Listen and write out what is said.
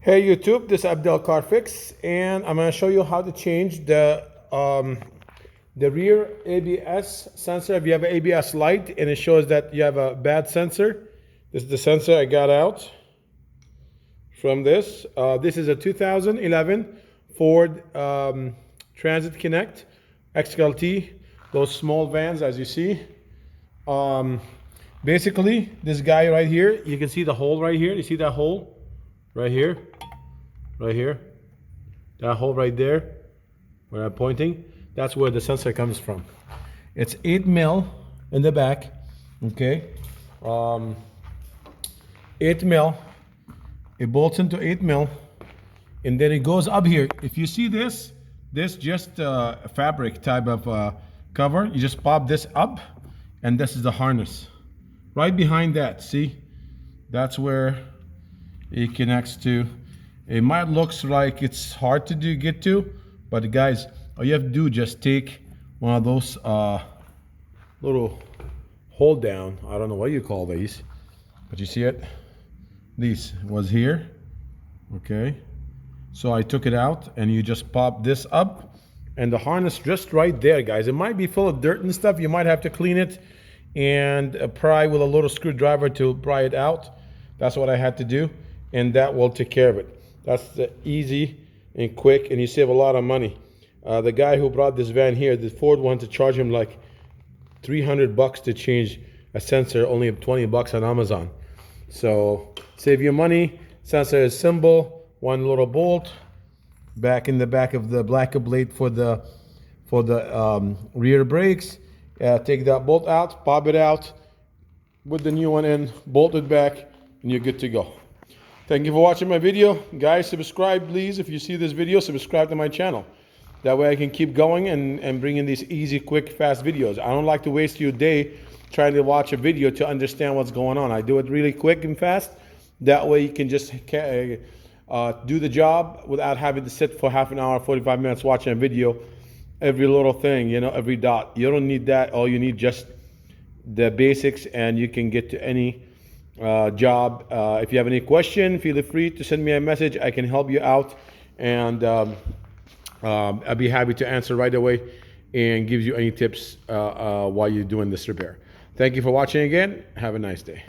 Hey YouTube, this is Abdel Carfix, and I'm going to show you how to change the rear ABS sensor. If you have an ABS light and it shows that you have a bad sensor, this is the sensor I got out from this. This is a 2011 Ford Transit Connect XLT, those small vans as you see. Basically, this guy right here, you can see the hole right here. You see that hole? Right here, that hole right there, where I'm pointing, that's where the sensor comes from. It's 8 mil in the back, okay? 8 mil, it bolts into 8 mil, and then it goes up here. If you see this just a fabric type of cover, you just pop this up, and this is the harness. Right behind that, see? That's where it connects to. It might looks like it's hard to get to, but guys, all you have to do, just take one of those little hold down, I don't know what you call these, but you see it, this was here, okay? So I took it out and you just pop this up and the harness just right there, guys. It might be full of dirt and stuff. You might have to clean it and pry with a little screwdriver to pry it out. That's what I had to do, and that will take care of it. That's the easy and quick, and you save a lot of money. The guy who brought this van here, the Ford wanted to charge him like 300 bucks to change a sensor, only 20 bucks on Amazon. So save your money. Sensor is simple, one little bolt back in the back of the black blade for the rear brakes. Take that bolt out, pop it out, put the new one in, bolt it back, and you're good to go. Thank you for watching my video. Guys, subscribe please. If you see this video, subscribe to my channel. That way I can keep going and bring in these easy, quick, fast videos. I don't like to waste your day trying to watch a video to understand what's going on. I do it really quick and fast. That way you can just do the job without having to sit for half an hour, 45 minutes watching a video. Every little thing, you know, every dot. You don't need that. All you need just the basics, and you can get to any job. If you have any question, feel free to send me a message. I can help you out, and I'll be happy to answer right away and give you any tips while you're doing this repair. Thank you for watching again. Have a nice day.